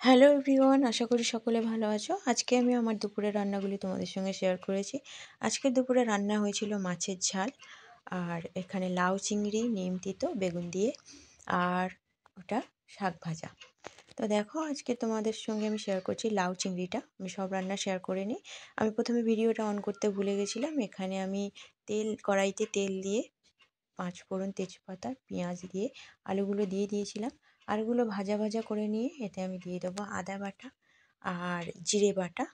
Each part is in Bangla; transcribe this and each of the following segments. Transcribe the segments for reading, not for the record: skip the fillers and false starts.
হ্যালো এভরিওয়ান, আশা করি সকলে ভালো আছো। আজকে আমি আমার দুপুরের রান্নাগুলি তোমাদের সঙ্গে শেয়ার করেছি। আজকে দুপুরে রান্না হয়েছিল মাছের ঝাল, আর এখানে লাউ চিংড়ি, নিম তিতো, বেগুন দিয়ে, আর ওটা শাক ভাজা। তো দেখো, আজকে তোমাদের সঙ্গে আমি শেয়ার করছি লাউ চিংড়িটা। আমি সব রান্না শেয়ার করে নিই। আমি প্রথমে ভিডিওটা অন করতে ভুলে গেছিলাম। এখানে আমি কড়াইতে তেল দিয়ে পাঁচফোড়ন, তেজপাতা, পেঁয়াজ দিয়ে আলুগুলো দিয়ে দিয়েছিলাম। আলুগুলো ভাজা ভাজা করে নিয়ে এতে আমি দিয়ে দেবো আদা বাটা আর জিরে বাটা।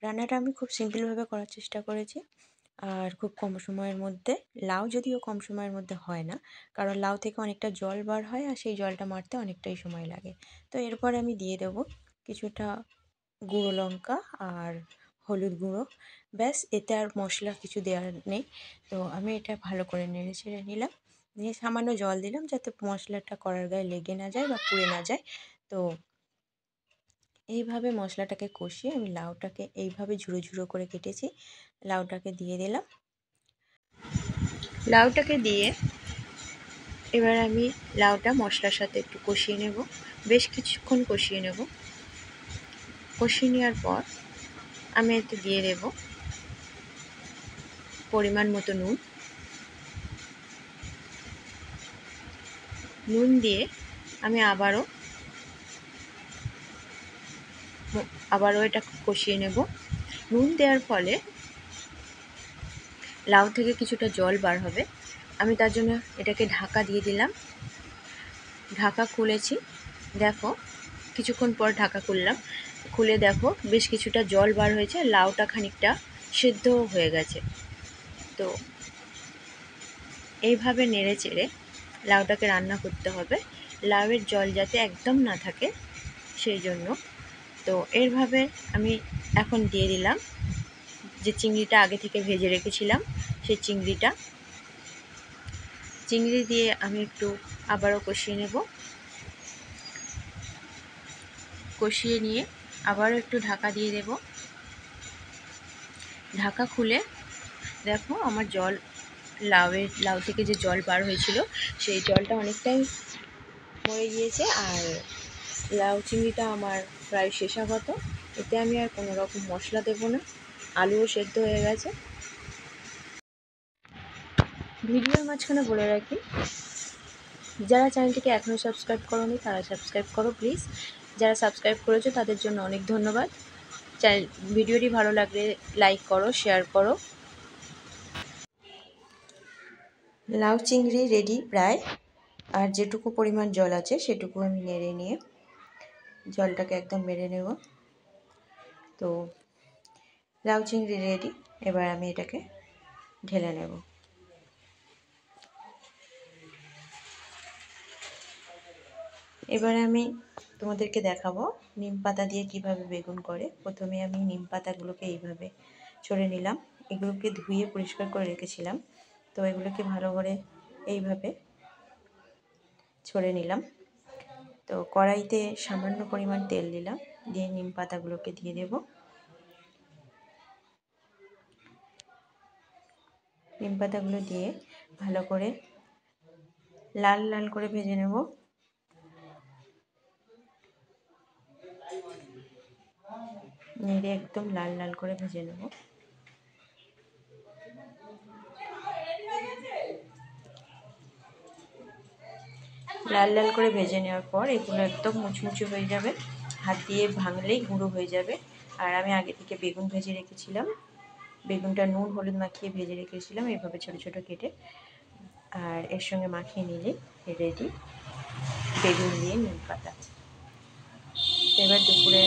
রান্নাটা আমি খুব সিম্পলভাবে করার চেষ্টা করেছি, আর খুব কম সময়ের মধ্যে। লাউ যদিও কম সময়ের মধ্যে হয় না, কারণ লাউ থেকে অনেকটা জল বার হয়, আর সেই জলটা মারতে অনেকটাই সময় লাগে। তো এরপর আমি দিয়ে দেবো কিছুটা গুঁড়ো লঙ্কা আর হলুদ গুঁড়ো। ব্যাস, এতে আর মশলা কিছু দেওয়ার নেই। তো আমি এটা ভালো করে নেড়ে ছেড়ে নিলাম, নিয়ে সামান্য জল দিলাম যাতে মশলাটা কড়ার গায়ে লেগে না যায় বা পুড়ে না যায়। তো এইভাবে মশলাটাকে কষিয়ে আমি লাউটাকে এইভাবে ঝুড়ো ঝুড়ো করে কেটেছি, লাউটাকে দিয়ে দিলাম। লাউটাকে দিয়ে এবার আমি লাউটা মশলার সাথে একটু কষিয়ে নেব, বেশ কিছুক্ষণ কষিয়ে নেব। কষিয়ে নেওয়ার পর আমি এতে দিয়ে দেব পরিমাণ মতো নুন দিয়ে আমি আবারও এটা কষিয়ে নেব। নুন দেওয়ার ফলে লাউ থেকে কিছুটা জল বার হবে। আমি তার জন্য এটাকে ঢাকা দিয়ে দিলাম। ঢাকা খুলেছি, দেখো কিছুক্ষণ পর ঢাকা খুলে দেখো বেশ কিছুটা জল বার হয়েছে, লাউটা খানিকটা সেদ্ধ হয়ে গেছে। তো এইভাবে নেড়ে চেড়ে লাউটাকে রান্না করতে হবে, লাউয়ের জল যাতে একদম না থাকে সেই জন্য। তো এইভাবে আমি এখন দিয়ে দিলাম যে চিংড়িটা আগে থেকে ভেজে রেখেছিলাম, সেই চিংড়ি দিয়ে আমি একটু আবারও কষিয়ে নেব। কষিয়ে নিয়ে আবারও একটু ঢাকা দিয়ে দেব। ঢাকা খুলে দেখো আমার লাউ থেকে যে জল বার হয়েছিল সেই জলটা অনেকটাই মরে গিয়েছে, আর লাউ চিংড়িটা আমার প্রায় শেষাগত। এতে আমি আর কোনো রকম মশলা দেবো না, আলুও সেদ্ধ হয়ে গেছে। ভিডিওর মাঝখানে বলে রাখি, যারা চ্যানেলটিকে এখনও সাবস্ক্রাইব করোনি তারা সাবস্ক্রাইব করো প্লিজ। যারা সাবস্ক্রাইব করেছো তাদের জন্য অনেক ধন্যবাদ। ভিডিওটি ভালো লাগলে লাইক করো, শেয়ার করো। লাউ চিংড়ি রেডি প্রায়, আর যেটুকু পরিমাণ জল আছে সেটুকু আমি নেড়ে নিয়ে জলটাকে একদম মেরে নেব। তো লাউ চিংড়ি রেডি, এবার আমি এটাকে ঢেলে নেব। এবারে আমি তোমাদেরকে দেখাবো নিম পাতা দিয়ে কিভাবে বেগুন করে। প্রথমে আমি নিম পাতাগুলোকে এইভাবে ছড়ে নিলাম। এগুলোকে ধুয়ে পরিষ্কার করে রেখেছিলাম, তো এগুলোকে ভালো করে এইভাবে ছড়ে নিলাম। তো কড়াইতে সামান্য পরিমাণ তেল দিলাম, দিয়ে নিম পাতাগুলোকে দিয়ে দেব। নিম পাতাগুলো দিয়ে ভালো করে লাল লাল করে ভেজে নেব। নেড়ে একদম লাল লাল করে ভেজে নেব। লাল লাল করে ভেজে নেওয়ার পর এগুলো একদম মুচমুচে হয়ে যাবে, হাত দিয়ে ভাঙলেই গুঁড়ো হয়ে যাবে। আর আমি আগে থেকে বেগুন ভেজে রেখেছিলাম, বেগুনটা নুন হলুদ মাখিয়ে ভেজে রেখেছিলাম এইভাবে ছোটো ছোটো কেটে, আর এর সঙ্গে মাখিয়ে নিলে রেডি বেগুন দিয়ে নিম পাতা। এবার দুপুরে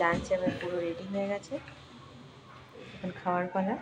লাঞ্চ আমার পুরো রেডি হয়ে গেছে, এখন খাওয়ার পালা।